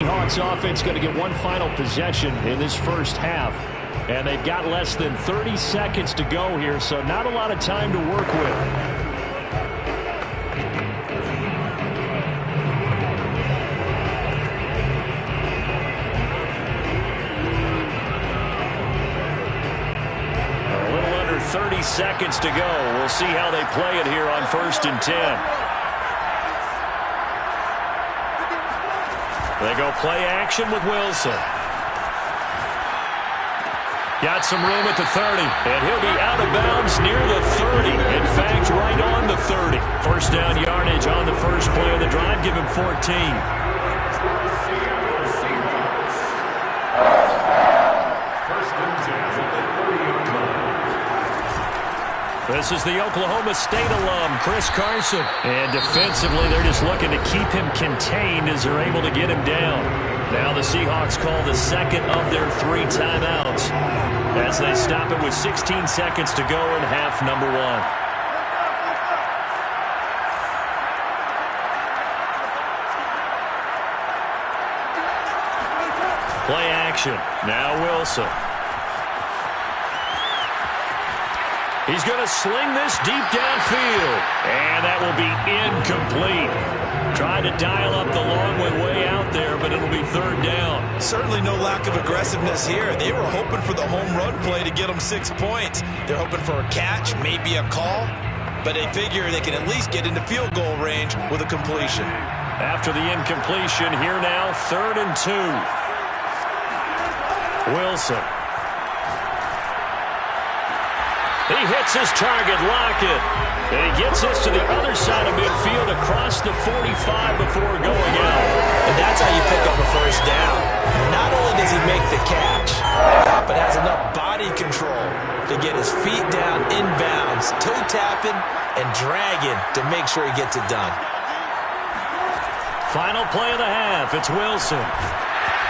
Seahawks offense going to get one final possession in this first half. And they've got less than 30 seconds to go here, so not a lot of time to work with. A little under 30 seconds to go. We'll see how they play it here on 1st and 10. They go play action with Wilson. Got some room at the 30, and he'll be out of bounds near the 30. In fact, right on the 30. First down yardage on the first play of the drive. Give him 14. This is the Oklahoma State alum, Chris Carson. And defensively, they're just looking to keep him contained as they're able to get him down. Now the Seahawks call the second of their 3 timeouts as they stop it with 16 seconds to go in half number 1. Play action. Now Wilson. He's going to sling this deep downfield. And that will be incomplete. Tried to dial up the long way out there, but it'll be 3rd down. Certainly no lack of aggressiveness here. They were hoping for the home run play to get them 6 points. They're hoping for a catch, maybe a call. But they figure they can at least get into field goal range with a completion. After the incompletion, here now, 3rd and 2. Wilson. He hits his target, Lockett. And he gets this to the other side of midfield across the 45 before going out. And that's how you pick up a first down. Not only does he make the catch, but has enough body control to get his feet down inbounds, toe tapping and dragging to make sure he gets it done. Final play of the half. It's Wilson.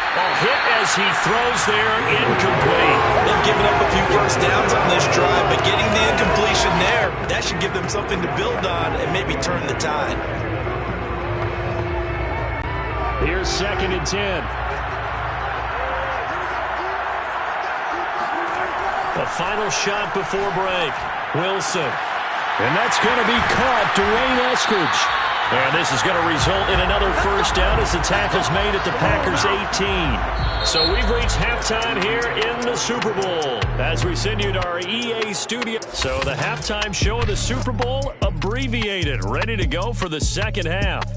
A hit as he throws there, incomplete. They've given up a few first downs on this drive, but getting the incompletion there, that should give them something to build on and maybe turn the tide. Here's 2nd and 10. The final shot before break. Wilson. And that's going to be caught. Dwayne Eskridge. And this is going to result in another first down as the tackle's made at the Packers' 18. So we've reached halftime here in the Super Bowl as we send you to our EA studio. So the halftime show of the Super Bowl abbreviated, ready to go for the second half.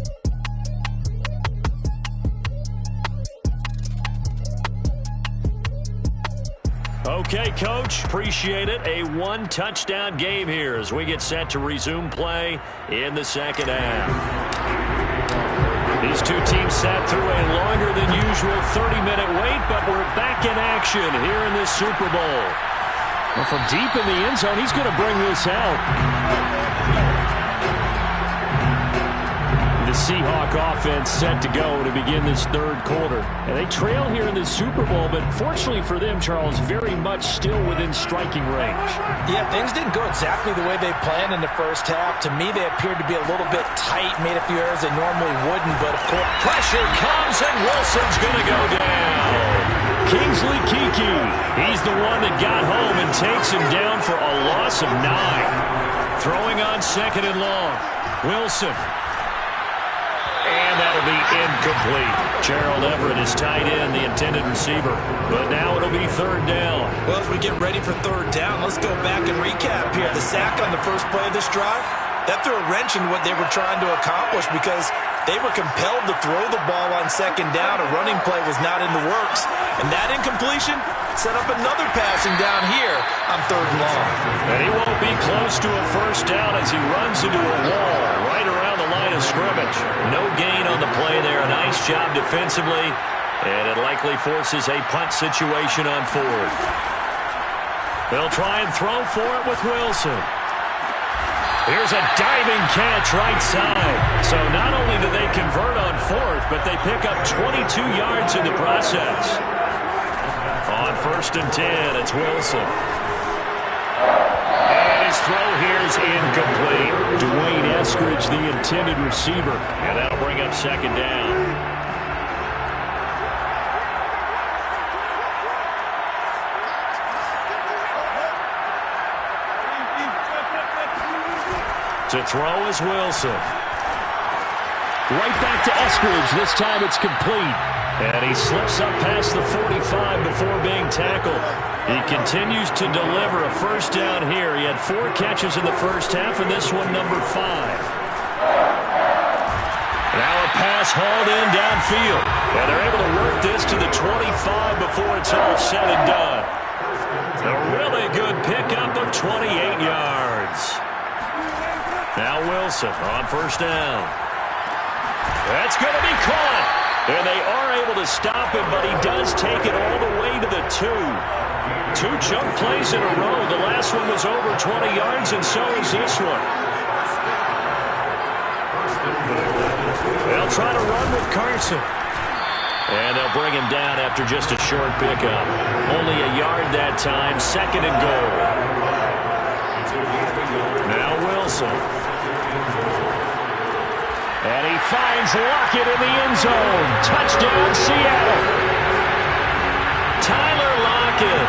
Okay, Coach, appreciate it. A 1-touchdown game here as we get set to resume play in the second half. These two teams sat through a longer than usual 30-minute wait, but we're back in action here in this Super Bowl. Well, from deep in the end zone, he's going to bring this out. The Seahawk offense set to go to begin this 3rd quarter. And they trail here in this Super Bowl, but fortunately for them, Charles, very much still within striking range. Yeah, things didn't go exactly the way they planned in the first half. To me, they appeared to be a little bit tight, made a few errors they normally wouldn't, but of course, pressure comes and Wilson's going to go down. Kingsley Keke, he's the one that got home and takes him down for a loss of 9. Throwing on 2nd and long. Wilson. And that'll be incomplete. Gerald Everett is tied in, the intended receiver. But now it'll be 3rd down. Well, as we get ready for 3rd down, let's go back and recap here. The sack on the first play of this drive, that threw a wrench in what they were trying to accomplish because they were compelled to throw the ball on 2nd down. A running play was not in the works. And that incompletion set up another passing down here on 3rd and long. And he won't be close to a first down as he runs into a wall right around the line of scrimmage. No gain on the play there. A nice job defensively. And it likely forces a punt situation on 4th. They'll try and throw for it with Wilson. Here's a diving catch right side. So not only do they convert on 4th, but they pick up 22 yards in the process. On 1st and 10, it's Wilson. And his throw here is incomplete. Dwayne Eskridge, the intended receiver. And that'll bring up 2nd down. To throw is Wilson. Right back to Eskridge. This time it's complete. And he slips up past the 45 before being tackled. He continues to deliver a first down here. He had 4 catches in the first half, and this one number 5. Now a pass hauled in downfield. And they're able to work this to the 25 before it's all said and done. A really good pickup of 28 yards. Now Wilson on first down. That's going to be caught. And they are able to stop him, but he does take it all the way to the 2. 2 chunk plays in a row. The last one was over 20 yards, and so is this one. They'll try to run with Carson. And they'll bring him down after just a short pickup. Only a yard that time, 2nd and goal. Now Wilson. And he finds Lockett in the end zone. Touchdown, Seattle. Tyler Lockett,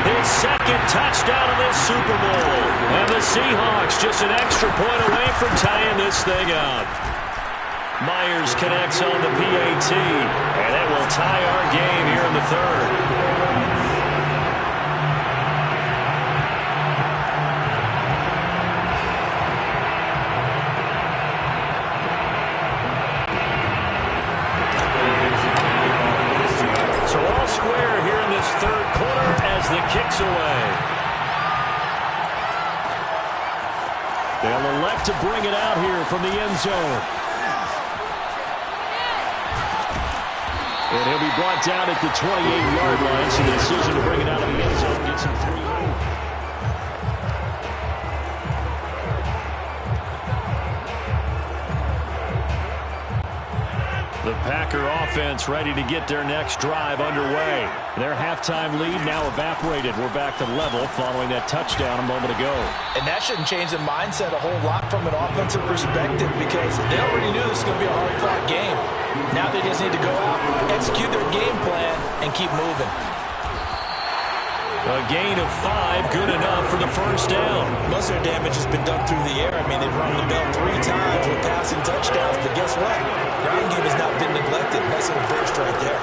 his 2nd touchdown of this Super Bowl. And the Seahawks just an extra point away from tying this thing up. Myers connects on the PAT, and it will tie our game here in the 3rd. So all square here in this 3rd quarter as the kick's away. They'll elect to bring it out here from the end zone. And he'll be brought down at the 28-yard line, so the decision to bring it out of the end zone gets him 3. The Packer offense ready to get their next drive underway. Their halftime lead now evaporated. We're back to level following that touchdown a moment ago. And that shouldn't change the mindset a whole lot from an offensive perspective because they already knew this was going to be a hard-fought game. Now they just need to go out, execute their game plan, and keep moving. A gain of 5, good enough for the first down. Most of their damage has been done through the air. I mean, they've run the bell 3 times with passing touchdowns, but guess what? Ground game has not been neglected. Nice little burst right there.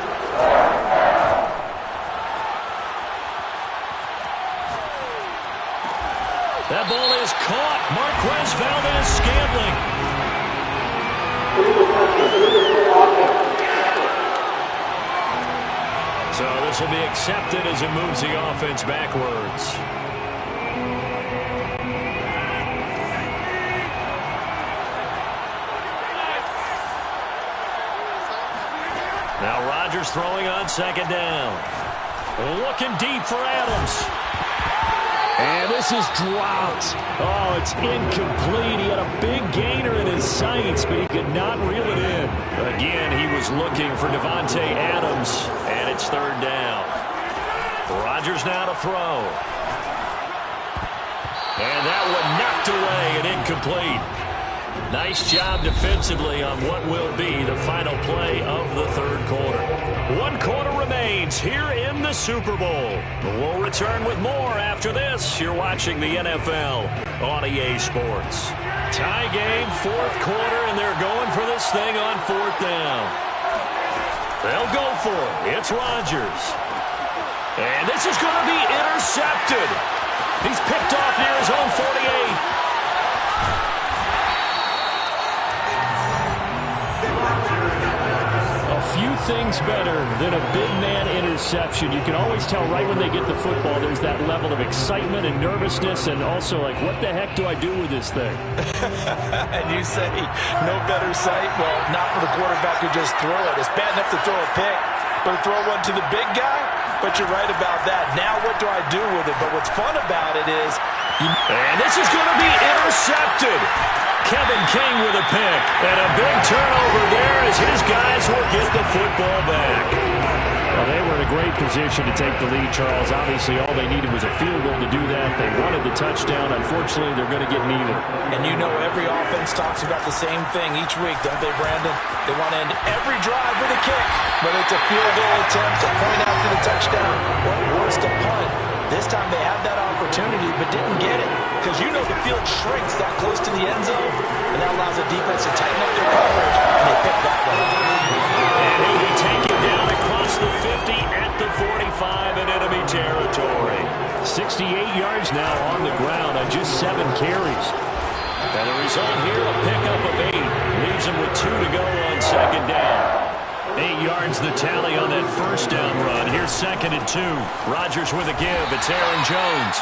That ball is caught. Marquez Valdez-Scantling. So this will be accepted as it moves the offense backwards. Now Rodgers throwing on 2nd down. Looking deep for Adams. And this is dropped. Oh, it's incomplete. He had a big gainer in his sights, but he could not reel it in. Again, he was looking for Devontae Adams, and it's 3rd down. Rodgers now to throw. And that one knocked away and incomplete. Nice job defensively on what will be the final play of the 3rd quarter. 1 quarter remains here in the Super Bowl. We'll return with more after this. You're watching the NFL on EA Sports. Tie game, 4th quarter, and they're going for this thing on 4th down. They'll go for it. It's Rodgers. And this is going to be intercepted. He's picked off near his own 48. Few things better than a big man interception. You can always tell right when they get the football, there's that level of excitement and nervousness and also like, what the heck do I do with this thing? And you say, no better sight? Well, not for the quarterback who just threw it. It's bad enough to throw a pick, but to throw one to the big guy? But you're right about that. Now what do I do with it? But what's fun about it is... And this is going to be intercepted. Kevin King with a pick. And a big turnover there as his guys will get the football back. Well, they were in a great position to take the lead, Charles. Obviously, all they needed was a field goal to do that. They wanted the touchdown. Unfortunately, they're going to get neither. And you know every offense talks about the same thing each week, don't they, Brandon? They want to end every drive with a kick. Whether it's a field goal attempt, a point after the touchdown, or worse, a punt. This time they had that opportunity but didn't get it, because you know the field shrinks that close to the end zone, and that allows the defense to tighten up their coverage, and they pick that one up. And he'll be taken down across the 50 at the 45 in enemy territory. 68 yards now on the ground on just 7 carries. And the result here, a pickup of 8. Leaves him with 2 to go on second down. 8 yards the tally on that first down run. Here's 2nd and 2. Rodgers with a give. It's Aaron Jones.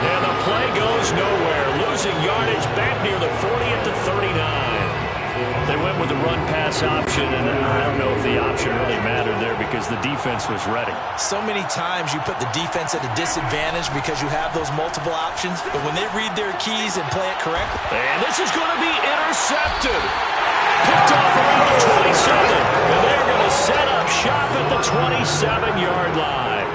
And the play goes nowhere. Losing yardage back near the 40 at the 39. They went with the run-pass option, and I don't know if the option really mattered there because the defense was ready. So many times you put the defense at a disadvantage because you have those multiple options, but when they read their keys and play it correctly. And this is going to be intercepted. Picked off around the 27. And they're going to set up shop at the 27-yard line.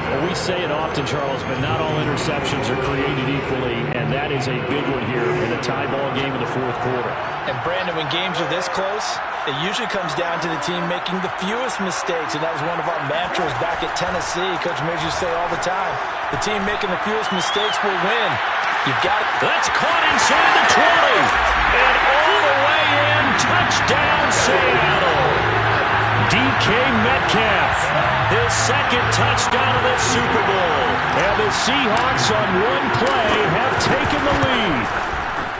Well, we say it often, Charles, but not all interceptions are created equally, and that is a big one here in a tie ball game in the fourth quarter. And, Brandon, when games are this close, it usually comes down to the team making the fewest mistakes, and that was one of our mantras back at Tennessee. Coach Midge used to say all the time, the team making the fewest mistakes will win. You've got it. That's caught inside the 20. And all the way in, touchdown Seattle. DK Metcalf, his 2nd touchdown of the Super Bowl. And the Seahawks on one play have taken the lead.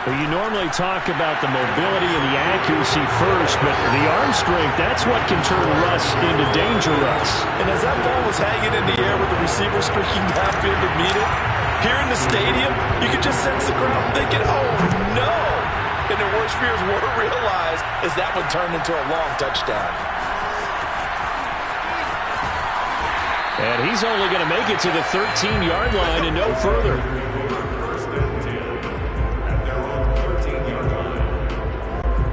Well, you normally talk about the mobility and the accuracy first, but the arm strength, that's what can turn Russ into danger Russ. And as that ball was hanging in the air with the receiver streaking downfield to meet it, here in the stadium, you could just sense the crowd thinking, oh, no. And their worst fears were realized as that one turned into a long touchdown. And he's only going to make it to the 13-yard line and no further.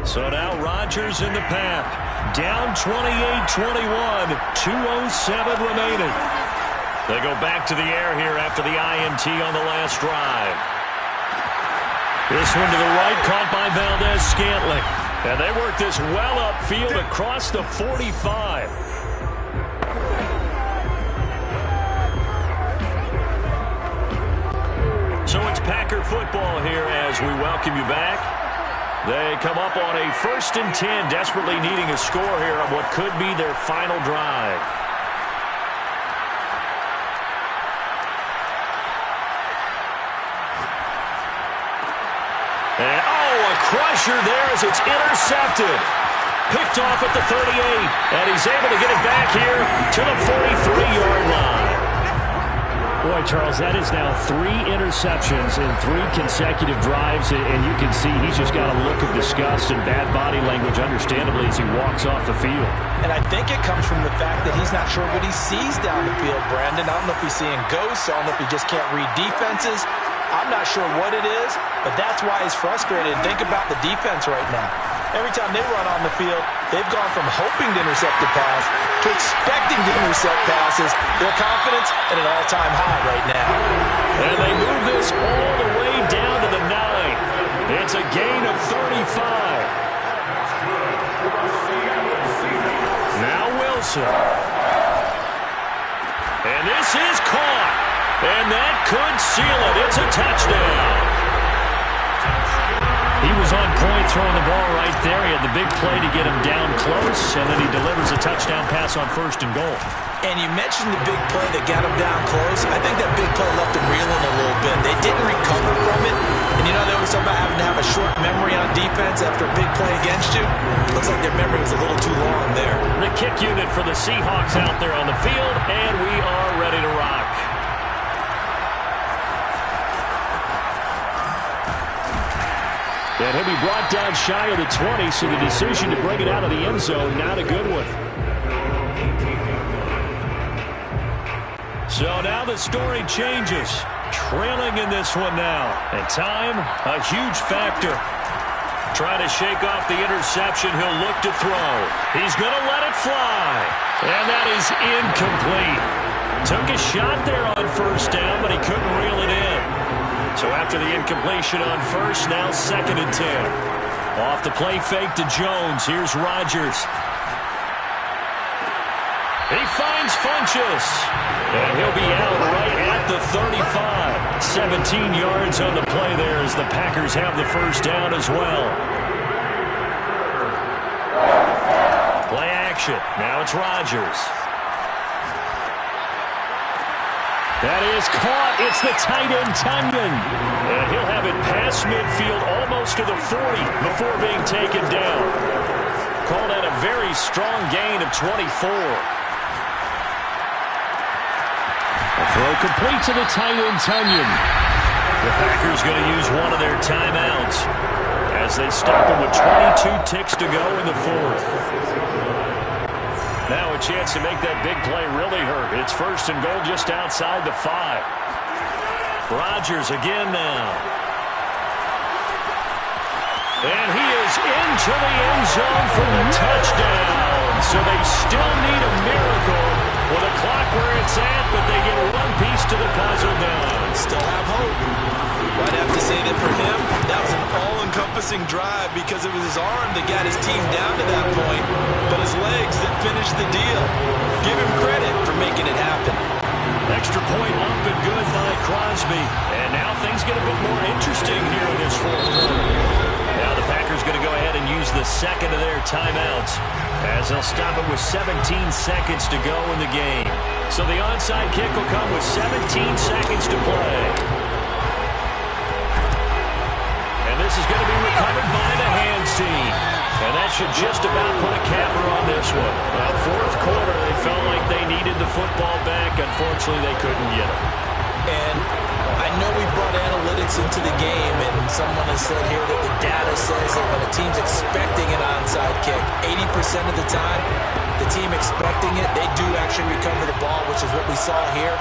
So now Rodgers in the path. Down 28-21, 2:07 remaining. They go back to the air here after the INT on the last drive. This one to the right, caught by Valdez-Scantling. And they work this well upfield across the 45. So it's Packer football here as we welcome you back. They come up on a 1st and 10, desperately needing a score here on what could be their final drive. And, a crusher there as it's intercepted. Picked off at the 38, and he's able to get it back here to the 43-yard line. Boy, Charles, that is now 3 interceptions in 3 consecutive drives, and you can see he's just got a look of disgust and bad body language, understandably, as he walks off the field. And I think it comes from the fact that he's not sure what he sees down the field, Brandon. I don't know if he's seeing ghosts. I don't know if he just can't read defenses. I'm not sure what it is, but that's why he's frustrated. Think about the defense right now. Every time they run on the field, they've gone from hoping to intercept the pass to expecting to intercept passes. Their confidence at an all-time high right now. And they move this all the way down to the 9. It's a gain of 35. Now Wilson. And this is caught. And that could seal it. It's a touchdown. He was on point throwing the ball right there. He had the big play to get him down close, and then he delivers a touchdown pass on 1st and goal. And you mentioned the big play that got him down close. I think that big play left him reeling a little bit. They didn't recover from it. And you know, they always talk about having to have a short memory on defense after a big play against you. Looks like their memory was a little too long there. The kick unit for the Seahawks out there on the field, and we are ready to rock. And he'll be brought down shy of the 20, so the decision to bring it out of the end zone, not a good one. So now the story changes. Trailing in this one now. And time, a huge factor. Trying to shake off the interception. He'll look to throw. He's going to let it fly. And that is incomplete. Took a shot there on 1st down, but he couldn't reel it in. So after the incompletion on 1st, now 2nd and 10. Off the play fake to Jones. Here's Rodgers. He finds Funchess. And he'll be out right at the 35. 17 yards on the play there as the Packers have the first down as well. Play action. Now it's Rodgers. That is caught. It's the tight end, Tunyon. And he'll have it past midfield almost to the 40 before being taken down. Called out a very strong gain of 24. A throw complete to the tight end, Tunyon. The Packers going to use one of their timeouts as they stop him with 22 ticks to go in the fourth. Now a chance to make that big play really hurt. It's first and goal just outside the 5. Rodgers again now. And he is into the end zone for the touchdown. So they still need a miracle with a clock where it's at, but they get one piece to the puzzle done. Still have hope. I'd have to say that for him, that was an all-encompassing drive because it was his arm that got his team down to that point, but his legs that finished the deal. Give him credit for making it happen. Extra point up and good by Crosby. And now things get a bit more interesting here in this fourth quarter. Now the Packers going to go ahead and use the second of their timeouts as they'll stop it with 17 seconds to go in the game. So the onside kick will come with 17 seconds to play. And this is going to be recovered by the hands team. And that should just about put a capper on this one. Now, fourth quarter, they felt like they needed the football back. Unfortunately, they couldn't get it. And I know we brought analytics into the game, and someone has said here that the data says that when a team's expecting an onside kick, 80% of the time, the team expecting it, they do actually recover the ball, which is what we saw here.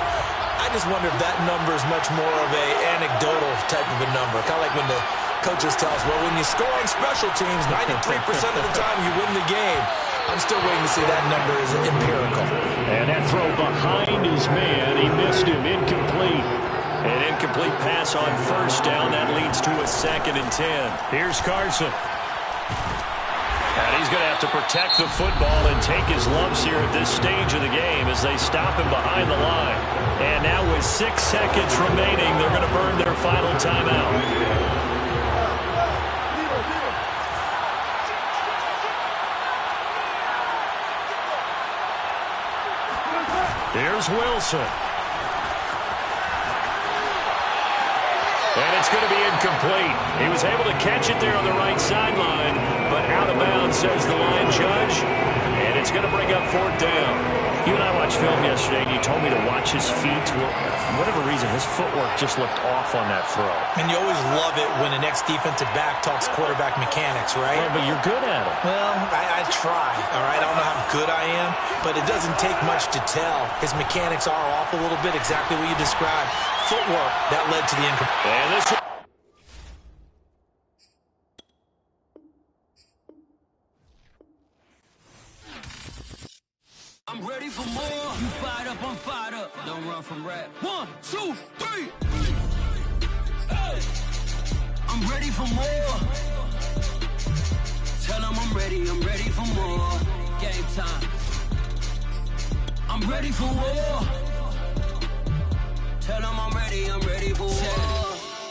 I just wonder if that number is much more of a anecdotal type of a number. Kind of like when the coaches tell us, well, when you score on special teams, 93% of the time you win the game. I'm still waiting to see that number is empirical. And that throw behind his man, he missed him, incomplete. An incomplete pass on first down. That leads to a 2nd and 10. Here's Carson. And he's going to have to protect the football and take his lumps here at this stage of the game as they stop him behind the line. And now with 6 seconds remaining, they're going to burn their final timeout. Here's Wilson. And it's going to be incomplete. He was able to catch it there on the right sideline, but out of bounds, says the line judge. And it's going to bring up 4th down. You and I watched film yesterday, and you told me to watch his feet. Well, for whatever reason, his footwork just looked off on that throw. And you always love it when an ex-defensive back talks quarterback mechanics, right? Well, but you're good at it. Well, I try, all right? I don't know how good I am, but it doesn't take much to tell. His mechanics are off a little bit, exactly what you described. Footwork that led to the incomplete. And this I'm ready for more. You fired up, I'm fired up. Don't run from rap. 1, 2, 3. Hey. I'm ready for more. Tell them I'm ready for more. Game time. I'm ready for war. Tell them I'm ready for war.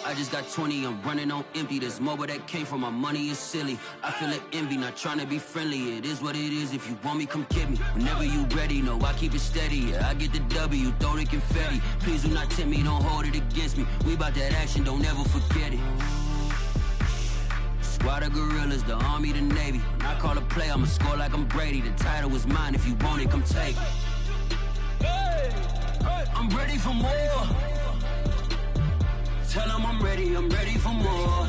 I just got 20, I'm running on empty. This mobile that came from my money is silly. I feel like envy, not trying to be friendly. It is what it is, if you want me, come get me. Whenever you ready, no, I keep it steady. Yeah, I get the W, throw the confetti. Please do not tempt me, don't hold it against me. We about that action, don't ever forget it. Squad of gorillas, the army, the navy. When I call a play, I'ma score like I'm Brady. The title is mine, if you want it, come take it. I'm ready for more. Tell them I'm ready for more.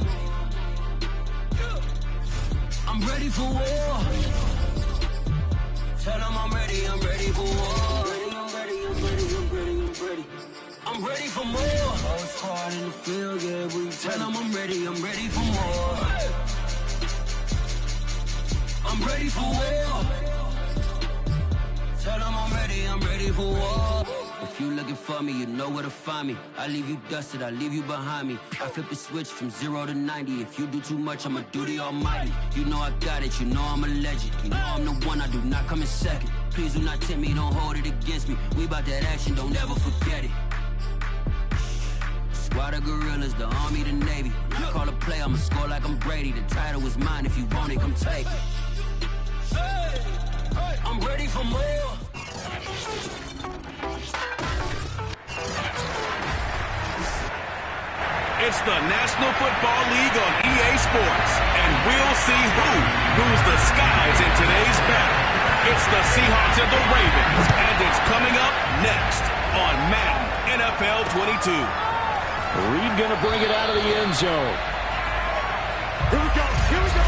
I'm ready for war. Tell them I'm ready for war. I'm ready for more. Whole squad in the field, yeah, we tell them I'm ready for more. I'm ready for war. Tell them I'm ready for war. If you looking for me, you know where to find me. I leave you dusted, I leave you behind me. I flip the switch from 0 to 90. If you do too much, I'ma do the almighty. You know I got it, you know I'm a legend. You know I'm the one, I do not come in second. Please do not tempt me, don't hold it against me. We about that action, don't ever forget it. Squad of gorillas, the army, the navy. When I call a play, I'ma score like I'm Brady. The title is mine, if you want it, come take it. I'm ready for more. It's the National Football League on EA Sports, and we'll see who moves the skies in today's battle. It's the Seahawks and the Ravens, and it's coming up next on Madden NFL 22. Reed going to bring it out of the end zone. Here we go. Here we go.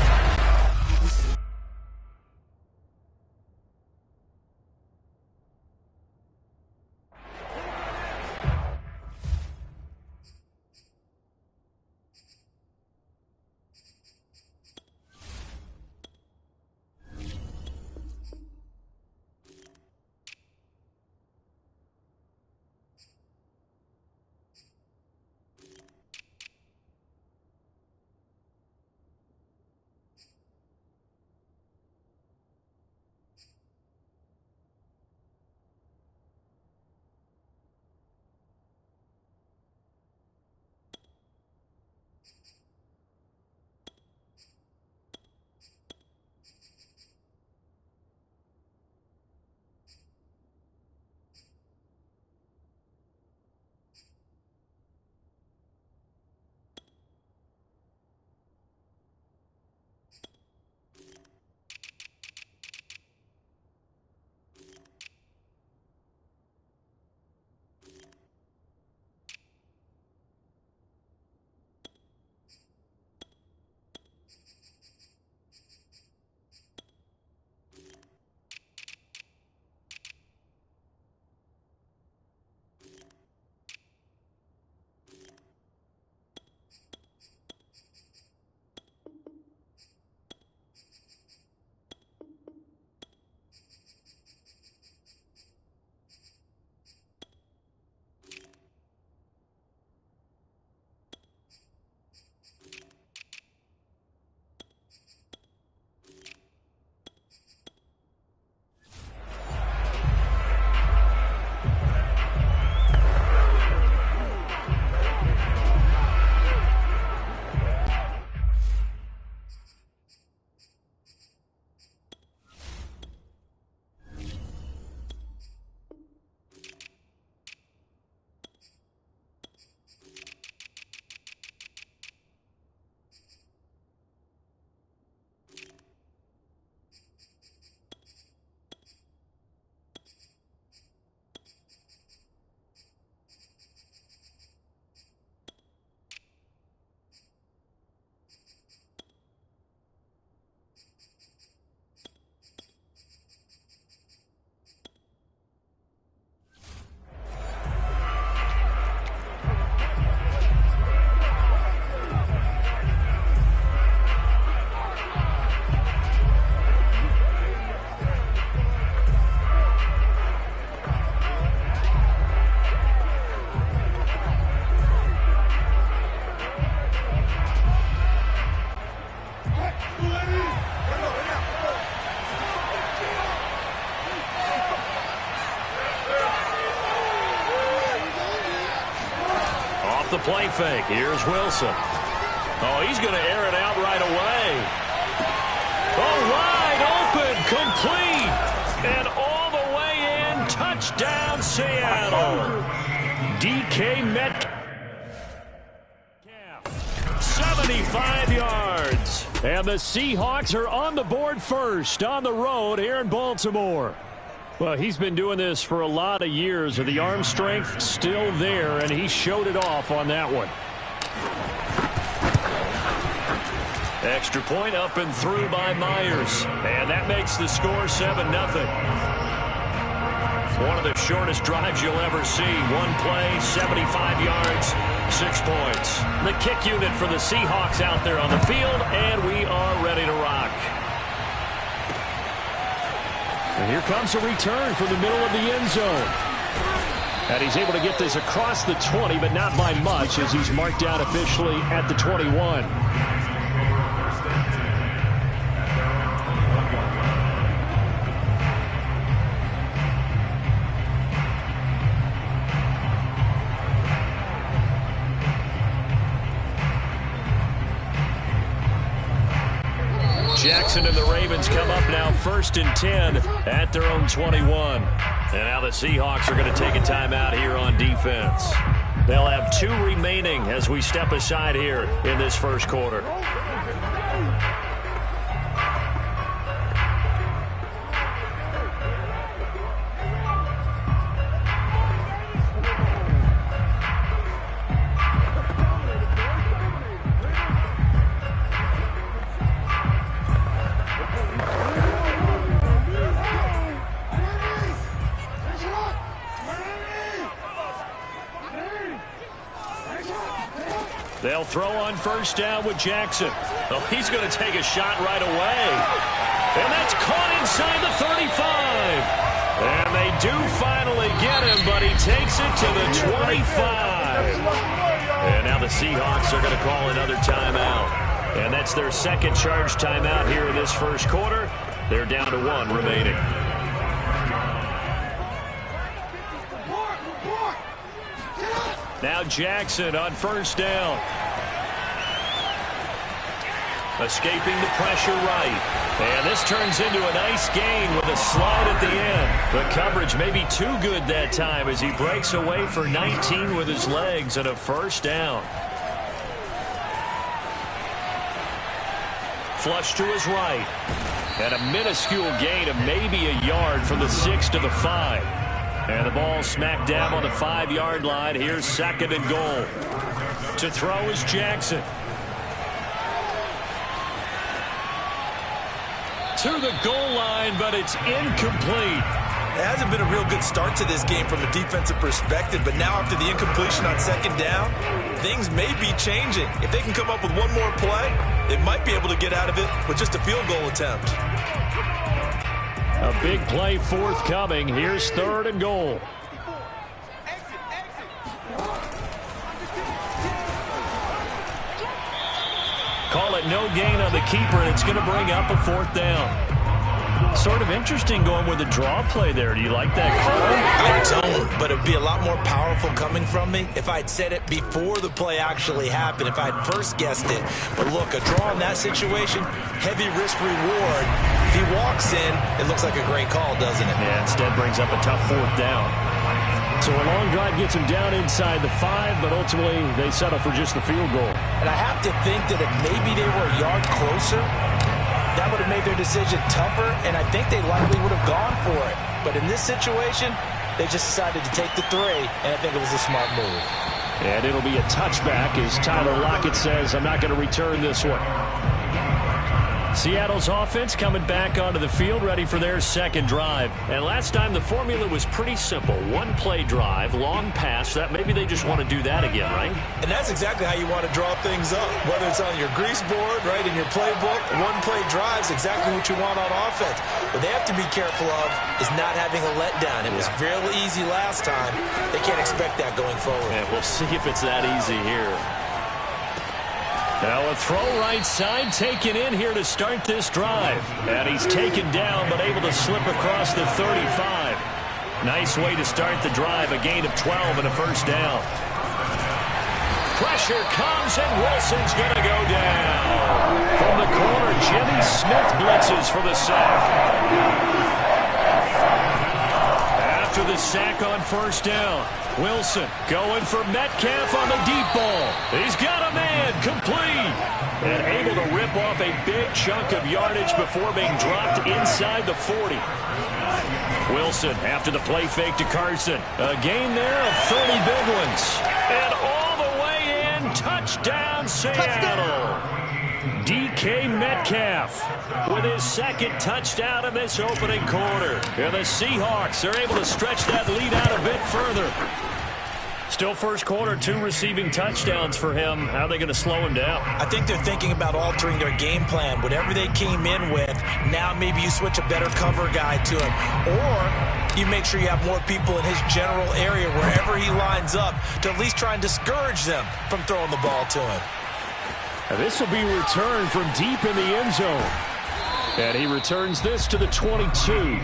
The play fake. Here's Wilson. Oh, he's going to air it out right away. Oh, wide open, complete, and all the way in. Touchdown, Seattle. DK Metcalf. 75 yards. And the Seahawks are on the board first on the road here in Baltimore. Well, he's been doing this for a lot of years, and the arm strength still there, and he showed it off on that one. Extra point up and through by Myers, and that makes the score 7-0. One of the shortest drives you'll ever see. One play, 75 yards, 6 points. The kick unit for the Seahawks out there on the field, and we are ready to rock. And here comes a return from the middle of the end zone. And he's able to get this across the 20, but not by much, as he's marked out officially at the 21. Jackson and the Ravens come up now 1st and 10 at their own 21. And now the Seahawks are going to take a timeout here on defense. They'll have 2 remaining as we step aside here in this first quarter. They'll throw on 1st down with Jackson. Oh, he's going to take a shot right away. And that's caught inside the 35. And they do finally get him, but he takes it to the 25. And now the Seahawks are going to call another timeout. And that's their second charge timeout here in this first quarter. They're down to 1 remaining. Now Jackson on 1st down. Escaping the pressure right. And this turns into a nice gain with a slide at the end. The coverage may be too good that time as he breaks away for 19 with his legs and a 1st down. Flush to his right. And a minuscule gain of maybe a yard from the 6 to the 5. And the ball smack dab on the 5-yard line. Here's 2nd and goal. To throw is Jackson. To the goal line, but it's incomplete. It hasn't been a real good start to this game from a defensive perspective, but now after the incompletion on 2nd down, things may be changing. If they can come up with one more play, they might be able to get out of it with just a field goal attempt. A big play forthcoming. Here's 3rd and goal. Call it no gain on the keeper, and it's going to bring up a 4th down. Sort of interesting going with a draw play there. Do you like that call? I don't, but it would be a lot more powerful coming from me if I'd said it before the play actually happened, if I'd first guessed it. But look, a draw in that situation, heavy risk reward. If he walks in, it looks like a great call, doesn't it? Yeah, instead brings up a tough 4th down. So a long drive gets him down inside the 5, but ultimately they settle for just the field goal. And I have to think that if maybe they were a yard closer, that would have made their decision tougher, and I think they likely would have gone for it. But in this situation, they just decided to take the 3, and I think it was a smart move. And it'll be a touchback as Tyler Lockett says, I'm not going to return this one. Seattle's offense coming back onto the field, ready for their 2nd drive. And last time the formula was pretty simple. 1-play drive, long pass. That maybe they just want to do that again, right? And that's exactly how you want to draw things up. Whether it's on your grease board, right, in your playbook, 1-play drive is exactly what you want on offense. What they have to be careful of is not having a letdown. It was real easy last time. They can't expect that going forward. Yeah, we'll see if it's that easy here. Now a throw right side taken in here to start this drive. And he's taken down but able to slip across the 35. Nice way to start the drive. A gain of 12 and a 1st down. Pressure comes and Wilson's going to go down. From the corner, Jimmy Smith blitzes for the sack. After the sack on 1st down, Wilson going for Metcalf on the deep ball. He's got a man, complete. And able to rip off a big chunk of yardage before being dropped inside the 40. Wilson after the play fake to Carson. A gain there of 30 big ones. And all the way in, touchdown Seattle. DK Metcalf with his 2nd touchdown in this opening quarter. And the Seahawks are able to stretch that lead out a bit further. Still first quarter, 2 receiving touchdowns for him. How are they going to slow him down? I think they're thinking about altering their game plan. Whatever they came in with, now maybe you switch a better cover guy to him. Or you make sure you have more people in his general area wherever he lines up to at least try and discourage them from throwing the ball to him. This will be returned from deep in the end zone. And he returns this to the 22.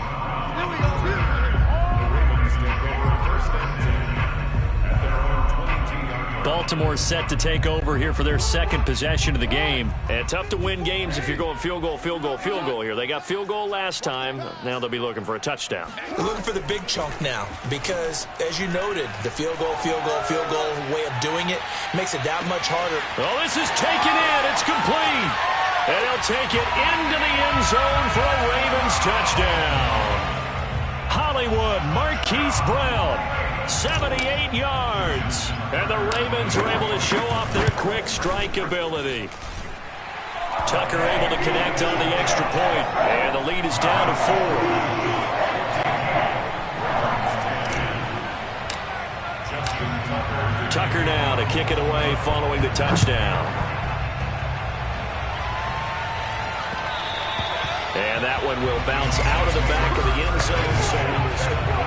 Ball Baltimore set to take over here for their second possession of the game. And tough to win games if you're going field goal, field goal, field goal here. They got field goal last time. Now they'll be looking for a touchdown. They're looking for the big chunk now because, as you noted, the field goal way of doing it makes it that much harder. Oh, this is taken in. It's complete. And they'll take it into the end zone for a Ravens touchdown. Hollywood Marquise Brown, 78 yards. And the Ravens are able to show off their quick strike ability. Tucker able to connect on the extra point. And the lead is down to 4. Tucker now to kick it away following the touchdown. And that one will bounce out of the back of the end zone.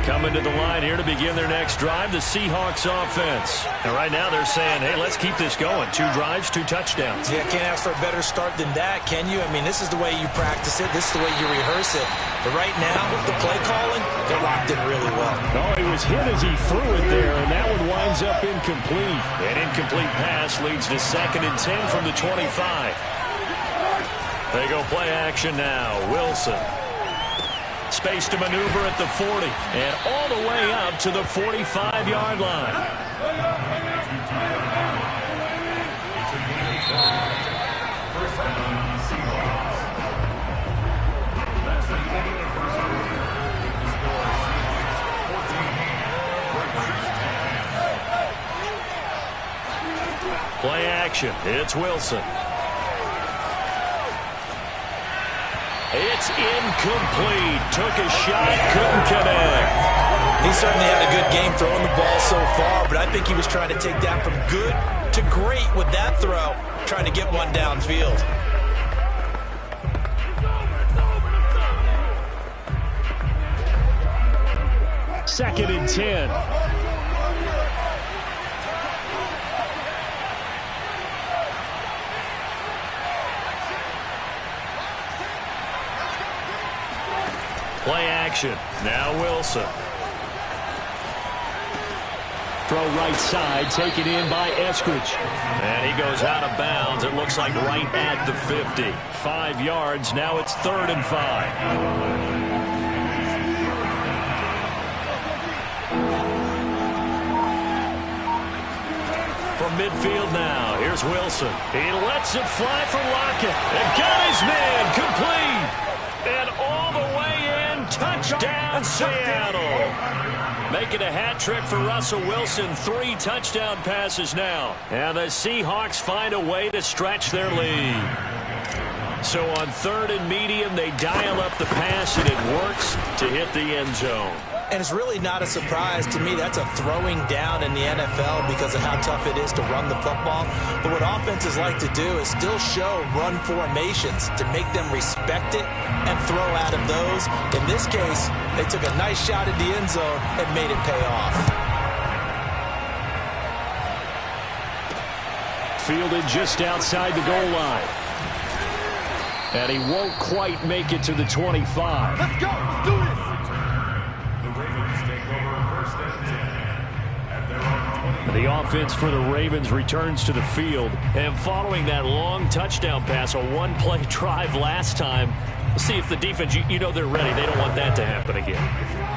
Coming to the line here to begin their next drive, the Seahawks offense. And right now they're saying, hey, let's keep this going. 2 drives, 2 touchdowns. Yeah, can't ask for a better start than that, can you? I mean, this is the way you practice it. This is the way you rehearse it. But right now, the play calling, they're locked in really well. Oh, he was hit as he threw it there, and that one winds up incomplete. An incomplete pass leads to 2nd and 10 from the 25. They go play action now. Wilson. Space to maneuver at the 40 and all the way up to the 45-yard line. Play action. It's Wilson. It's incomplete. Took a shot, couldn't connect. He certainly had a good game throwing the ball so far, but I think he was trying to take that from good to great with that throw, trying to get one downfield. Second and 10. Play action. Now Wilson. Throw right side, taken in by Eskridge. And he goes out of bounds. It looks like right at the 50. 5 yards. Now it's 3rd and 5. From midfield now, here's Wilson. He lets it fly for Lockett. And got his man complete. And all the way in, touchdown Seattle. Making a hat trick for Russell Wilson. 3 touchdown passes now. And the Seahawks find a way to stretch their lead. So on 3rd and medium, they dial up the pass, and it works to hit the end zone. And it's really not a surprise to me. That's a throwing down in the NFL because of how tough it is to run the football. But what offenses like to do is still show run formations to make them respect it and throw out of those. In this case, they took a nice shot at the end zone and made it pay off. Fielded just outside the goal line. And he won't quite make it to the 25. Let's go. Let's do this. The offense for the Ravens returns to the field. And following that long touchdown pass, a 1-play drive last time, we'll see if the defense, you know they're ready. They don't want that to happen again.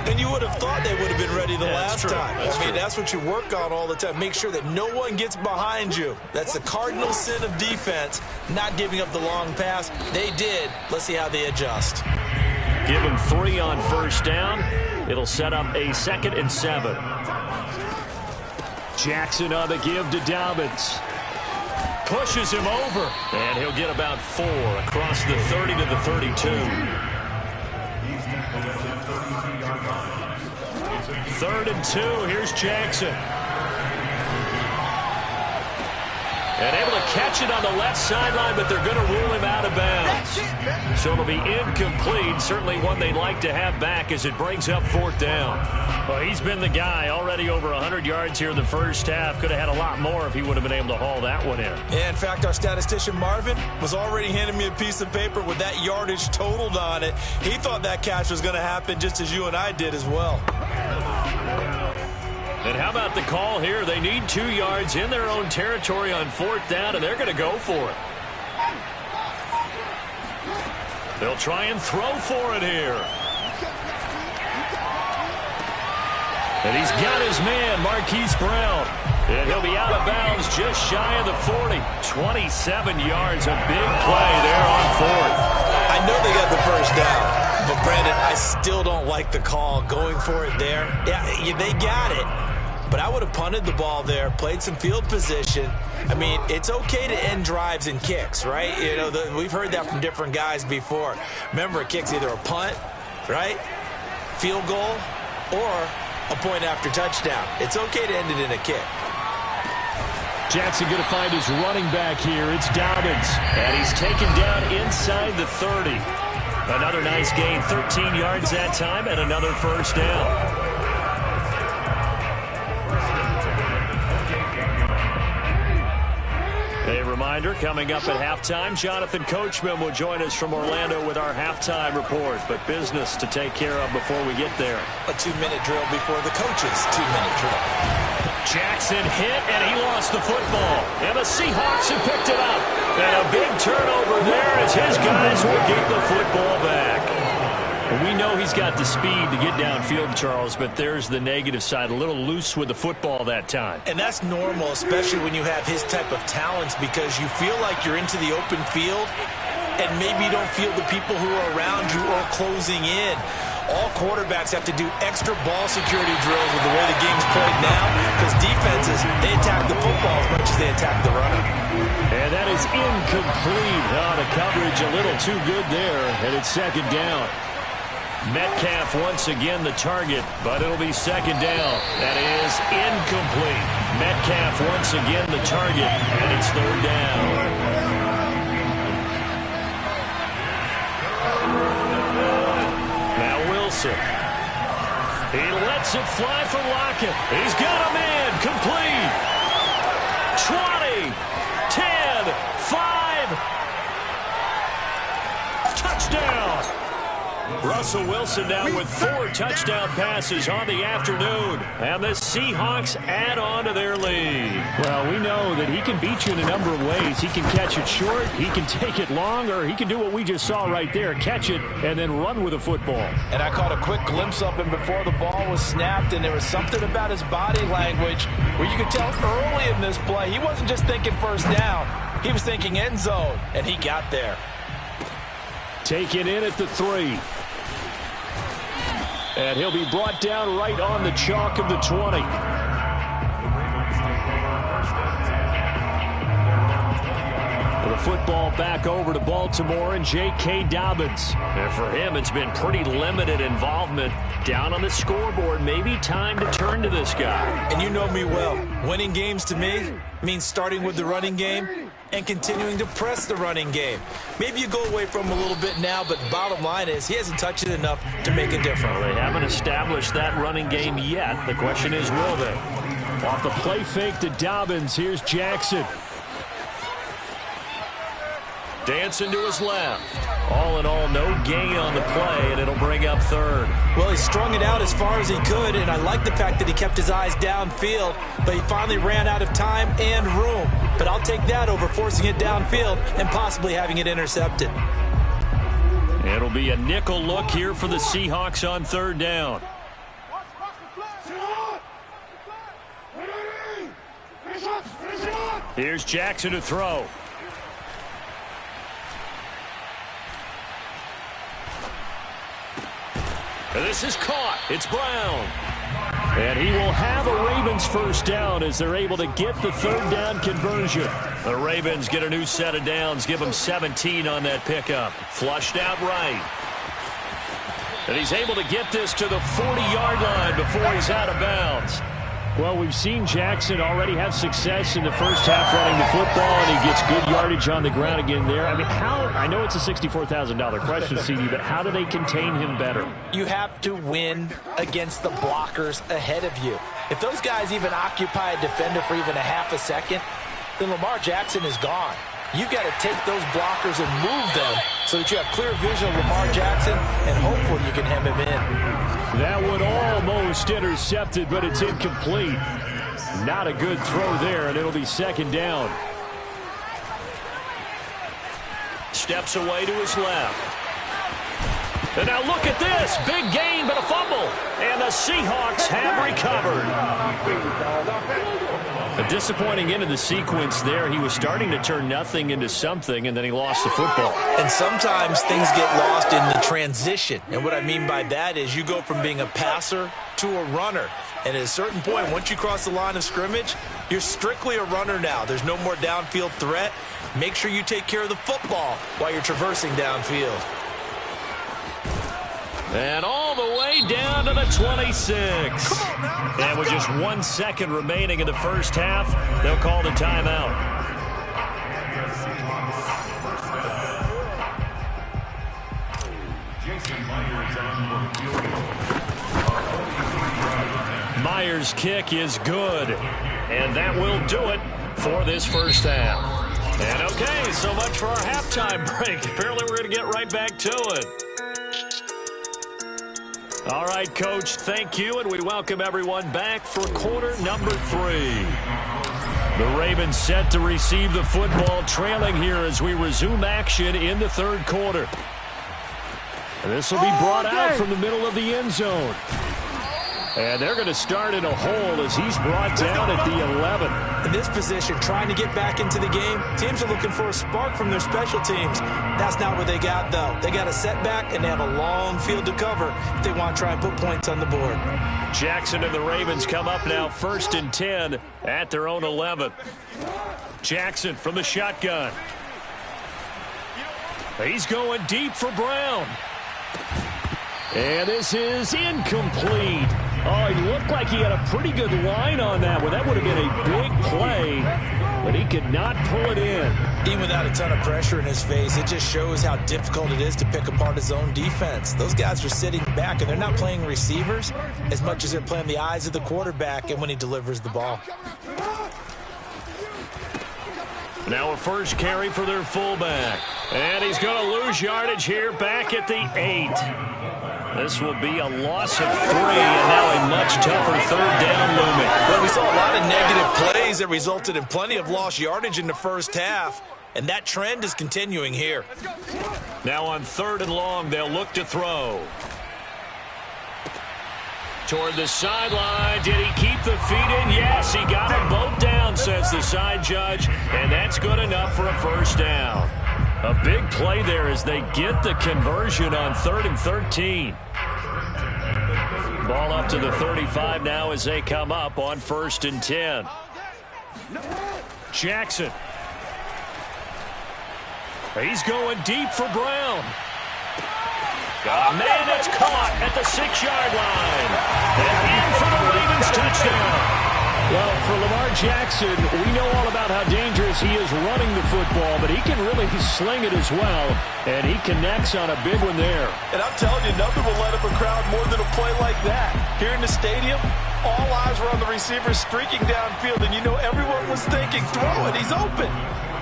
And you would have thought they would have been ready the last time. I mean, that's what you work on all the time. Make sure that no one gets behind you. That's the cardinal sin of defense, not giving up the long pass. They did. Let's see how they adjust. Give him 3 on 1st down. It'll set up a 2nd and 7. Jackson on the give to Dobbins. Pushes him over. And he'll get about 4 across the 30 to the 32. 3rd and 2. Here's Jackson. And able to catch it on the left sideline, but they're going to rule him out of bounds. So it'll be incomplete. Certainly one they'd like to have back as it brings up 4th down. Well, he's been the guy. Already over 100 yards here in the first half. Could have had a lot more if he would have been able to haul that one in. Yeah, in fact, our statistician Marvin was already handing me a piece of paper with that yardage totaled on it. He thought that catch was going to happen just as you and I did as well. And how about the call here? They need 2 yards in their own territory on 4th down, and they're going to go for it. They'll try and throw for it here. And he's got his man, Marquise Brown. And he'll be out of bounds just shy of the 40. 27 yards, a big play there on 4th. I know they got the first down, but Brandon, I still don't like the call going for it there. Yeah, they got it. But I would have punted the ball there, played some field position. I mean, it's okay to end drives and kicks, right? You know, we've heard that from different guys before. Remember, a kick's either a punt, right, field goal, or a point after touchdown. It's okay to end it in a kick. Jackson going to find his running back here. It's Dobbins. And he's taken down inside the 30. Another nice gain, 13 yards that time, and another first down. A reminder, coming up at halftime, Jonathan Coachman will join us from Orlando with our halftime report. But business to take care of before we get there. A 2-minute drill before the coach's 2-minute drill. Jackson hit, and he lost the football. And the Seahawks have picked it up. And a big turnover there as his guys will get the football back. We know he's got the speed to get downfield, Charles, but there's the negative side. A little loose with the football that time. And that's normal, especially when you have his type of talents, because you feel like you're into the open field and maybe you don't feel the people who are around you or closing in. All quarterbacks have to do extra ball security drills with the way the game's played now, because defenses, they attack the football as much as they attack the runner. And that is incomplete. Oh, the coverage a little too good there, and it's 2nd down. Metcalf once again the target, but it'll be 2nd down. That is incomplete. Metcalf once again the target, and it's 3rd down. Now Wilson. He lets it fly for Lockett. He's got a man, complete. 20, 10, 5. Touchdown. Russell Wilson now with 4 touchdown passes on the afternoon. And the Seahawks add on to their lead. Well, we know that he can beat you in a number of ways. He can catch it short, he can take it long, or he can do what we just saw right there, catch it and then run with the football. And I caught a quick glimpse of him before the ball was snapped, and there was something about his body language where you could tell early in this play he wasn't just thinking first down. He was thinking end zone, and he got there. Taken in at the 3. And he'll be brought down right on the chalk of the 20. The football back over to Baltimore and J.K. Dobbins. And for him, it's been pretty limited involvement. Down on the scoreboard, maybe time to turn to this guy. And you know me well. Winning games to me means starting with the running game and continuing to press the running game. Maybe you go away from him a little bit now, but bottom line is he hasn't touched it enough to make a difference. Well, they haven't established that running game yet. The question is, will they? Off the play fake to Dobbins, here's Jackson. Dancing to his left. All in all, no gain on the play, and it'll bring up 3rd. Well, he strung it out as far as he could, and I like the fact that he kept his eyes downfield, but he finally ran out of time and room. But I'll take that over forcing it downfield and possibly having it intercepted. It'll be a nickel look here for the Seahawks on 3rd down. Here's Jackson to throw. And this is caught. It's Brown. And he will have a Ravens first down as they're able to get the 3rd down conversion. The Ravens get a new set of downs, give them 17 on that pickup. Flushed out right. And he's able to get this to the 40-yard line before he's out of bounds. Well, we've seen Jackson already have success in the first half running the football, and he gets good yardage on the ground again there. I mean, I know it's a $64,000 question, CD, but how do they contain him better? You have to win against the blockers ahead of you. If those guys even occupy a defender for even a half a second, then Lamar Jackson is gone. You've got to take those blockers and move them so that you have clear vision of Lamar Jackson, and hopefully you can hem him in. That one almost intercepted, but it's incomplete. Not a good throw there, and it'll be second down. Steps away to his left. And now look at this. Big gain, but a fumble. And the Seahawks have recovered. A disappointing end of the sequence there. He was starting to turn nothing into something, and then he lost the football. And sometimes things get lost in the transition. And what I mean by that is you go from being a passer to a runner. And at a certain point, once you cross the line of scrimmage, you're strictly a runner now. There's no more downfield threat. Make sure you take care of the football while you're traversing downfield. And all the way down to the 26. And with just 1 second remaining in the first half, they'll call the timeout. Myers' kick is good. And that will do it for this first half. And okay, so much for our halftime break. Apparently we're going to get right back to it. All right, Coach, thank you, and we welcome everyone back for quarter number 3. The Ravens set to receive the football, trailing here as we resume action in the third quarter. And this will be brought out from the middle of the end zone. And they're going to start in a hole as he's brought down at the 11. In this position, trying to get back into the game, teams are looking for a spark from their special teams. That's not what they got, though. They got a setback, and they have a long field to cover if they want to try and put points on the board. Jackson and the Ravens come up now 1st and 10 at their own 11. Jackson from the shotgun. He's going deep for Brown. And this is incomplete. Oh, he looked like he had a pretty good line on that one. That would have been a big play, but he could not pull it in. Even without a ton of pressure in his face, it just shows how difficult it is to pick apart his own defense. Those guys are sitting back, and they're not playing receivers as much as they're playing the eyes of the quarterback and when he delivers the ball. Now a first carry for their fullback. And he's going to lose yardage here back at the 8. This will be a loss of 3, and now a much tougher third down looming. Well, we saw a lot of negative plays that resulted in plenty of lost yardage in the first half, and that trend is continuing here. Now on 3rd and long, they'll look to throw. Toward the sideline. Did he keep the feet in? Yes, he got them both down, says the side judge, and that's good enough for a first down. A big play there as they get the conversion on 3rd and 13. Ball up to the 35 now as they come up on 1st and 10. Jackson. He's going deep for Brown. Oh, man, that's caught at the 6-yard line. And in for the Ravens touchdown. Well, for Lamar Jackson, we know all about how dangerous he is running the football, but he can really sling it as well, and he connects on a big one there. And I'm telling you, nothing will light up a crowd more than a play like that. Here in the stadium, all eyes were on the receiver streaking downfield, and you know everyone was thinking, throw it, he's open.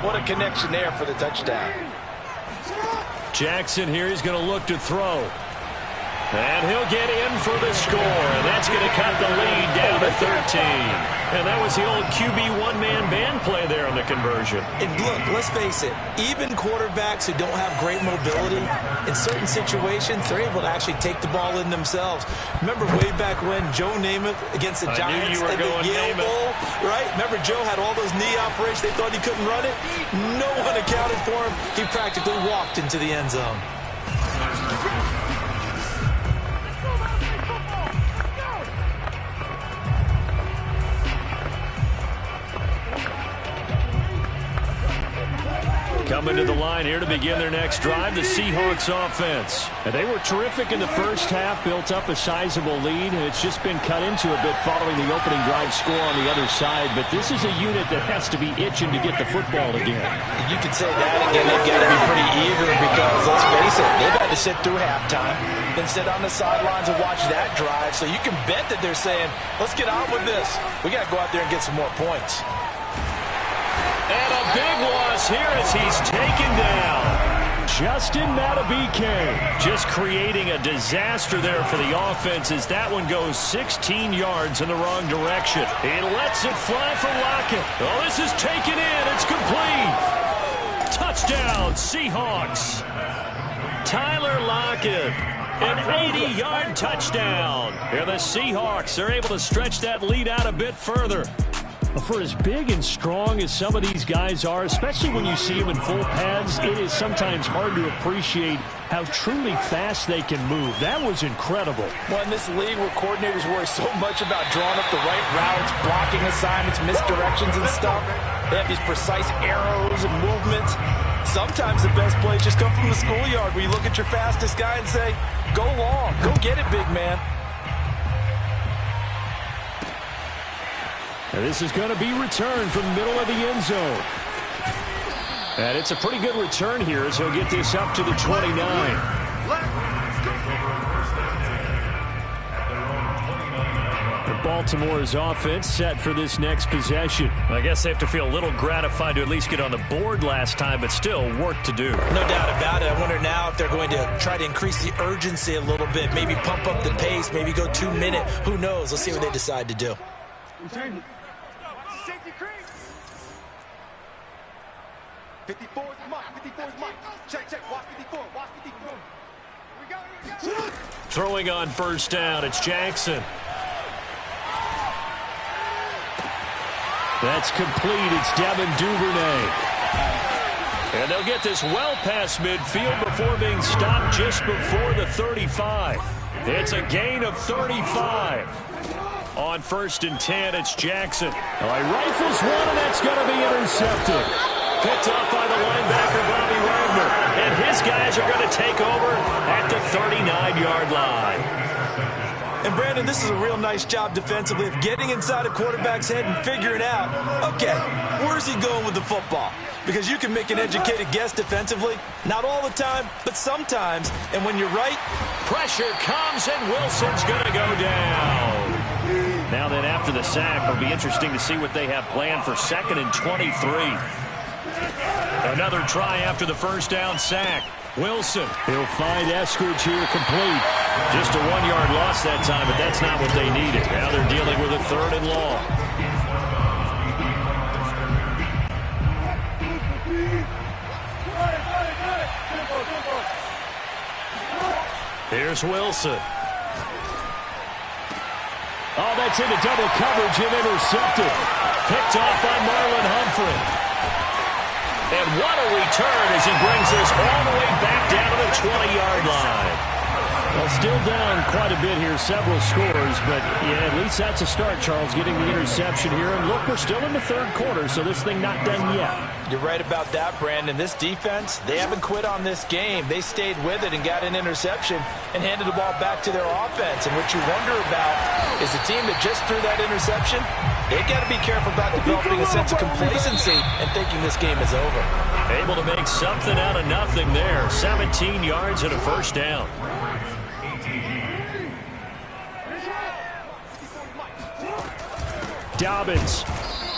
What a connection there for the touchdown. Jackson here is going to look to throw. And he'll get in for the score. And that's going to cut the lead down to 13. And that was the old QB one-man band play there on the conversion. And look, let's face it, even quarterbacks who don't have great mobility, in certain situations, they're able to actually take the ball in themselves. Remember way back when Joe Namath against the Giants at the Yale Bowl, right? Remember Joe had all those knee operations. They thought he couldn't run it. No one accounted for him. He practically walked into the end zone. Coming to the line here to begin their next drive, the Seahawks offense. And they were terrific in the first half, built up a sizable lead, and it's just been cut into a bit following the opening drive score on the other side. But this is a unit that has to be itching to get the football again. You can say that again. They've got to be pretty eager because, let's face it, they've had to sit through halftime, then sit on the sidelines and watch that drive. So you can bet that they're saying, let's get on with this. We got to go out there and get some more points. And a big loss here as he's taken down. Justin Maaaadddddddeeennn Just creating a disaster there for the offense as that one goes 16 yards in the wrong direction. He lets it fly for Lockett. Oh, this is taken in. It's complete. Touchdown, Seahawks. Tyler Lockett. An 80-yard touchdown. And the Seahawks are able to stretch that lead out a bit further. For as big and strong as some of these guys are, especially when you see them in full pads, it is sometimes hard to appreciate how truly fast they can move. That was incredible. Well, in this league where coordinators worry so much about drawing up the right routes, blocking assignments, misdirections and stuff, they have these precise arrows and movements. Sometimes the best plays just come from the schoolyard where you look at your fastest guy and say, go long, go get it, big man. And this is going to be returned from the middle of the end zone. And it's a pretty good return here as he'll get this up to the 29. Baltimore's offense set for this next possession. I guess they have to feel a little gratified to at least get on the board last time, but still work to do. No doubt about it. I wonder now if they're going to try to increase the urgency a little bit, maybe pump up the pace, maybe go 2 minute. Who knows? Let's see what they decide to do. Safety crease. 54 is Mike. 54 is Mike. Check, check. Watch 54. Watch 54. We go. Throwing on first down, it's Jackson. That's complete. It's Devin Duvernay. And they'll get this well past midfield before being stopped just before the 35. It's a gain of 35. On 1st and 10, it's Jackson. All right, rifles one, and that's going to be intercepted. Picked up by the linebacker, Bobby Wagner. And his guys are going to take over at the 39-yard line. And, Brandon, this is a real nice job defensively of getting inside a quarterback's head and figuring out, okay, where's he going with the football? Because you can make an educated guess defensively. Not all the time, but sometimes. And when you're right, pressure comes, and Wilson's going to go down. Now then, after the sack, it'll be interesting to see what they have planned for 2nd and 23. Another try after the first down sack. Wilson. He'll find Eskridge here complete. Just a 1-yard loss that time, but that's not what they needed. Now they're dealing with a 3rd and long. Here's Wilson. Oh, that's into double coverage and intercepted. Picked off by Marlon Humphrey. And what a return as he brings this all the way back down to the 20-yard line. Well, still down quite a bit here, several scores, but yeah, at least that's a start, Charles, getting the interception here. And look, we're still in the 3rd quarter, so this thing not done yet. You're right about that, Brandon. This defense, they haven't quit on this game. They stayed with it and got an interception and handed the ball back to their offense. And what you wonder about is the team that just threw that interception, they've got to be careful about developing a sense of complacency and thinking this game is over. Able to make something out of nothing there. 17 yards and a first down. Dobbins.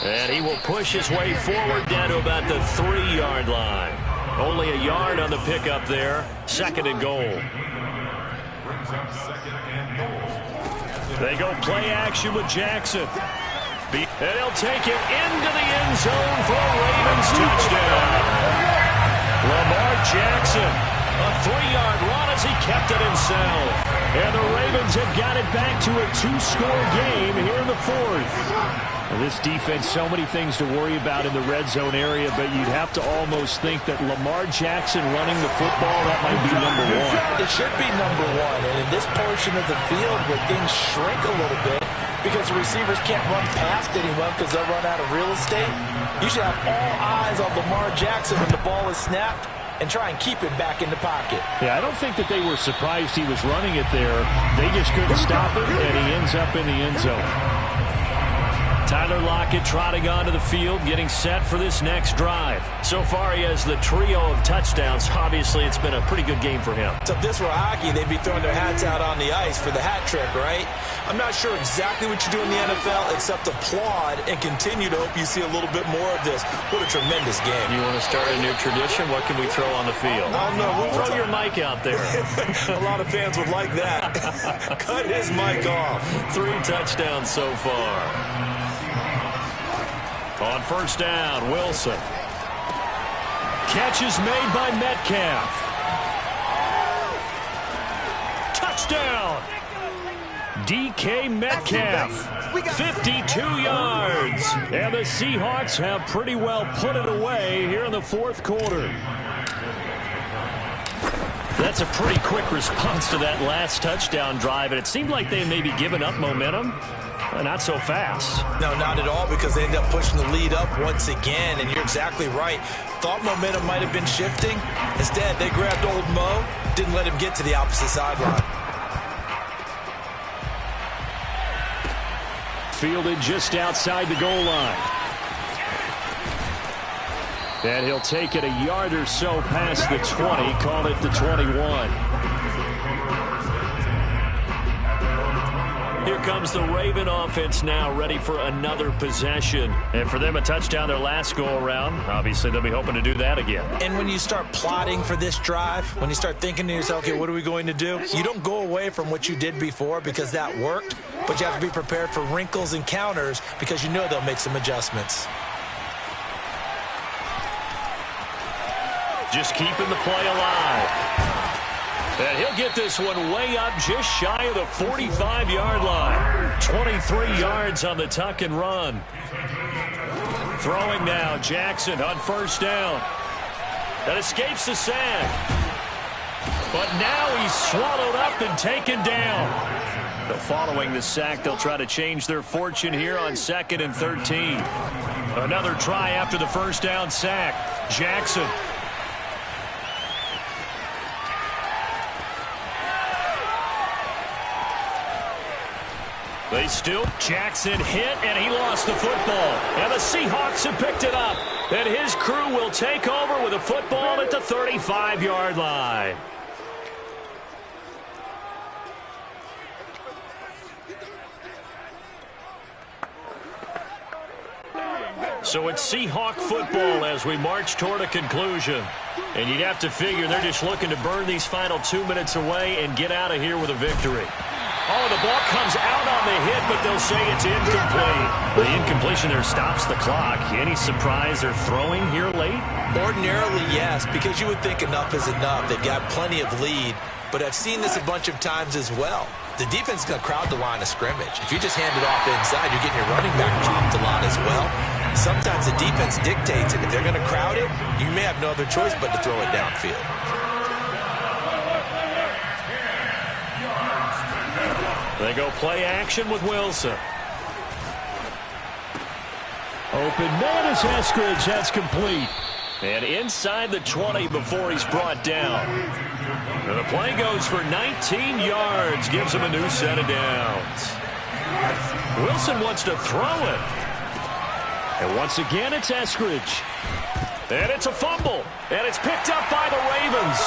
And he will push his way forward down to about the 3-yard line. Only a yard on the pickup there. 2nd and goal. They go play action with Jackson. And he'll take it into the end zone for a Ravens touchdown. Lamar Jackson, a 3-yard run as he kept it himself. And the Ravens have got it back to a 2-score game here in the 4th. Well, this defense, so many things to worry about in the red zone area, but you'd have to almost think that Lamar Jackson running the football, that might be number 1. It should be number 1, and in this portion of the field where things shrink a little bit, because the receivers can't run past anyone because they'll run out of real estate. You should have all eyes on Lamar Jackson when the ball is snapped and try and keep him back in the pocket. Yeah, I don't think that they were surprised he was running it there. They just couldn't stop him, and he ends up in the end zone. Tyler Lockett trotting onto the field, getting set for this next drive. So far, he has the trio of touchdowns. Obviously, it's been a pretty good game for him. So if this were hockey, they'd be throwing their hats out on the ice for the hat trick, right? I'm not sure exactly what you do in the NFL except applaud and continue to hope you see a little bit more of this. What a tremendous game. You want to start a new tradition? What can we throw on the field? Oh, no. Throw your mic out there. A lot of fans would like that. Cut his mic off. 3 touchdowns so far. On first down, Wilson. Catch is made by Metcalf. Touchdown! DK Metcalf. 52 yards. And the Seahawks have pretty well put it away here in the fourth quarter. That's a pretty quick response to that last touchdown drive, and it seemed like they may be giving up momentum. Not so fast. No, not at all, because they end up pushing the lead up once again, and you're exactly right. Thought momentum might have been shifting. Instead, they grabbed old Mo, didn't let him get to the opposite sideline. Fielded just outside the goal line. And he'll take it a yard or so past the 20, call it the 21. Here comes the Raven offense now, ready for another possession. And for them, a touchdown their last go-around. Obviously, they'll be hoping to do that again. And when you start plotting for this drive, when you start thinking to yourself, okay, what are we going to do? You don't go away from what you did before because that worked, but you have to be prepared for wrinkles and counters because you know they'll make some adjustments. Just keeping the play alive. And he'll get this one way up just shy of the 45-yard line. 23 yards on the tuck and run. Throwing now, Jackson on first down. That escapes the sack. But now he's swallowed up and taken down. But following the sack, they'll try to change their fortune here on 2nd and 13. Another try after the first down sack. Jackson. They still, Jackson hit, and he lost the football. And the Seahawks have picked it up. And his crew will take over with a football at the 35-yard line. So it's Seahawk football as we march toward a conclusion. And you'd have to figure they're just looking to burn these final 2 minutes away and get out of here with a victory. Oh, the ball comes out on the hit, but they'll say it's incomplete. The incompletion there stops the clock. Any surprise they're throwing here late? Ordinarily, yes, because you would think enough is enough. They've got plenty of lead, but I've seen this a bunch of times as well. The defense is going to crowd the line of scrimmage. If you just hand it off inside, you're getting your running back chopped a lot as well. Sometimes the defense dictates it. If they're going to crowd it, you may have no other choice but to throw it downfield. They go play action with Wilson. Open man is Eskridge. That's complete. And inside the 20 before he's brought down. And the play goes for 19 yards. Gives him a new set of downs. Wilson wants to throw it. And once again, it's Eskridge. And it's a fumble. And it's picked up by the Ravens.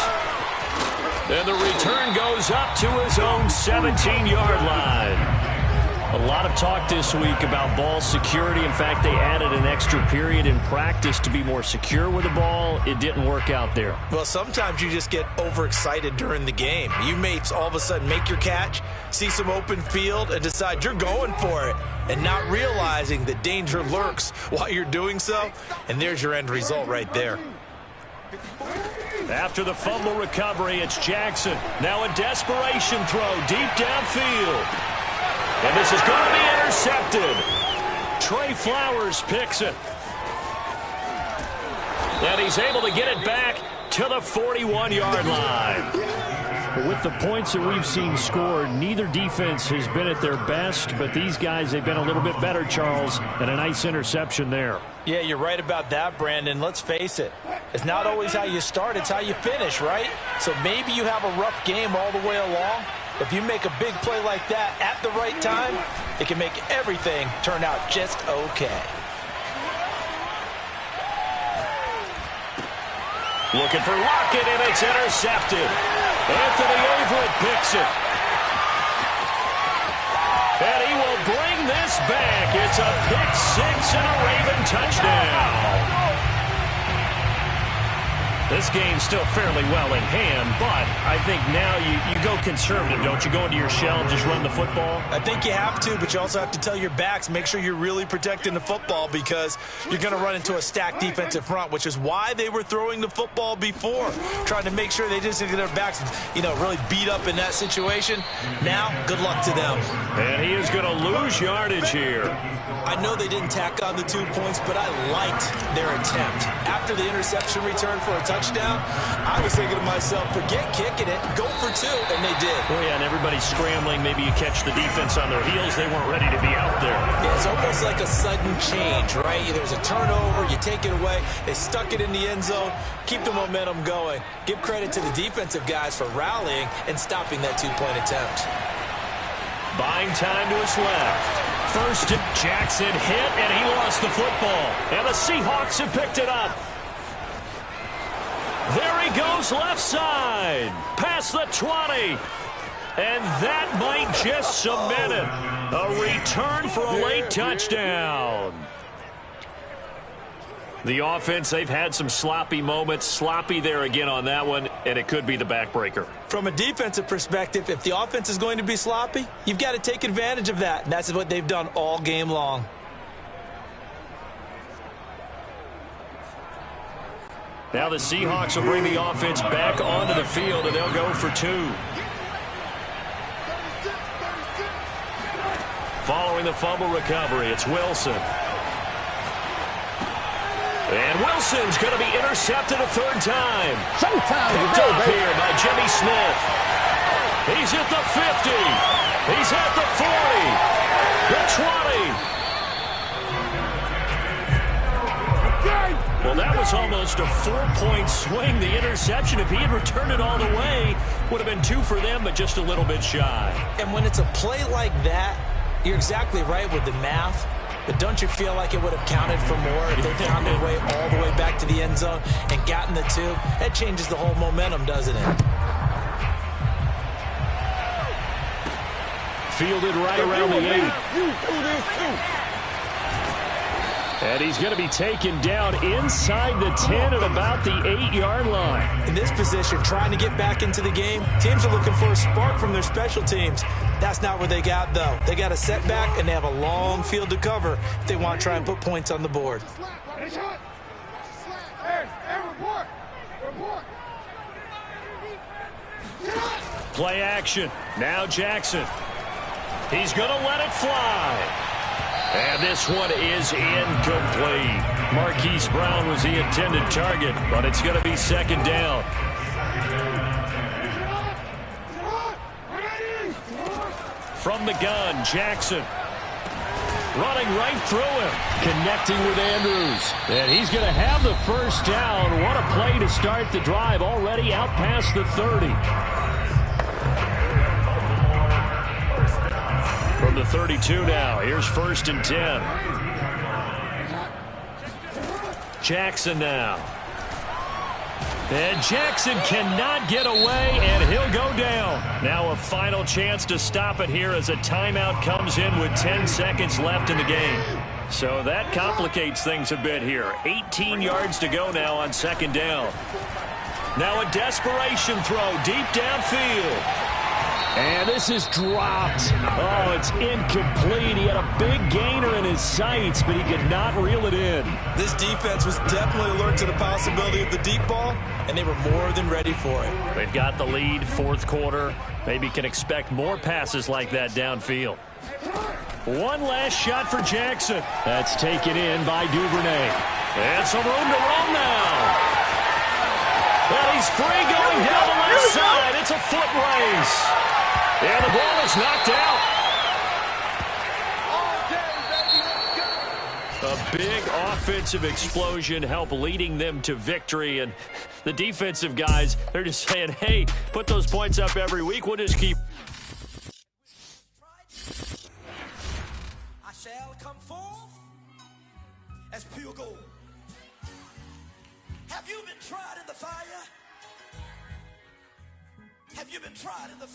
And the return goes up to his own 17-yard line. A lot of talk this week about ball security. In fact, they added an extra period in practice to be more secure with the ball. It didn't work out there. Well, sometimes you just get overexcited during the game. You may all of a sudden make your catch, see some open field, and decide you're going for it, and not realizing that danger lurks while you're doing so. And there's your end result right there. After the fumble recovery, it's Jackson. Now a desperation throw deep downfield. And this is going to be intercepted. Trey Flowers picks it. And he's able to get it back to the 41-yard line. But with the points that we've seen scored, neither defense has been at their best, but these guys, they've been a little bit better, Charles, and a nice interception there. Yeah, you're right about that, Brandon. Let's face it. It's not always how you start, it's how you finish, right? So maybe you have a rough game all the way along. If you make a big play like that at the right time, it can make everything turn out just okay. Looking for Lockett, and it's intercepted. Anthony Averett picks it. And he will bring this back. It's a pick-6 and a Raven touchdown. This game's still fairly well in hand, but I think now you go conservative, don't you? Go into your shell and just run the football? I think you have to, but you also have to tell your backs, make sure you're really protecting the football because you're going to run into a stacked defensive front, which is why they were throwing the football before, trying to make sure they didn't get their backs, really beat up in that situation. Now, good luck to them. And he is going to lose yardage here. I know they didn't tack on the 2 points, but I liked their attempt. After the interception return for a touchdown, I was thinking to myself, forget kicking it, go for 2, and they did. Oh, yeah, and everybody's scrambling. Maybe you catch the defense on their heels. They weren't ready to be out there. Yeah, it's almost like a sudden change, right? There's a turnover, you take it away, they stuck it in the end zone, keep the momentum going. Give credit to the defensive guys for rallying and stopping that 2-point attempt. Buying time to his left. First, Jackson hit, and he lost the football. And the Seahawks have picked it up. There he goes left side. Past the 20. And that might just cement it. A return for a late touchdown. The offense, they've had some sloppy moments. Sloppy there again on that one, and it could be the backbreaker. From a defensive perspective, if the offense is going to be sloppy, you've got to take advantage of that, and that's what they've done all game long. Now the Seahawks will bring the offense back onto the field, and they'll go for 2. Following the fumble recovery, it's Wilson. And Wilson's going to be intercepted a 3rd time. Picked up here by Jimmy Smith. He's at the 50. He's at the 40. The 20. Well, that was almost a 4-point swing. The interception, if he had returned it all the way, would have been 2 for them, but just a little bit shy. And when it's a play like that, you're exactly right with the math. But don't you feel like it would have counted for more if they found their way all the way back to the end zone and gotten the 2? That changes the whole momentum, doesn't it? Fielded right around the 8. And he's going to be taken down inside the 10 at about the 8-yard line. In this position, trying to get back into the game, teams are looking for a spark from their special teams. That's not what they got, though. They got a setback, and they have a long field to cover if they want to try and put points on the board. Play action. Now Jackson. He's going to let it fly. And this one is incomplete. Marquise Brown was the intended target, but it's going to be 2nd down. From the gun, Jackson. Running right through him. Connecting with Andrews. And he's going to have the 1st down. What a play to start the drive. Already out past the 30. From the 32 now. Here's 1st and 10. Jackson now. And Jackson cannot get away, and he'll go down. Now a final chance to stop it here as a timeout comes in with 10 seconds left in the game. So that complicates things a bit here. 18 yards to go now on 2nd down. Now a desperation throw deep downfield. And this is dropped. Oh, it's incomplete. He had a big gainer in his sights, but he could not reel it in. This defense was definitely alert to the possibility of the deep ball, and they were more than ready for it. They've got the lead, 4th quarter. Maybe can expect more passes like that downfield. One last shot for Jackson. That's taken in by Duvernay. And some room to run now. And he's free going down the left side. It's a foot race. And the ball is knocked out. A big offensive explosion helped leading them to victory. And the defensive guys, they're just saying, hey, put those points up every week. We'll just keep. I shall come forth as pure gold. Have you been tried in the fire? Have you been tried in the fire?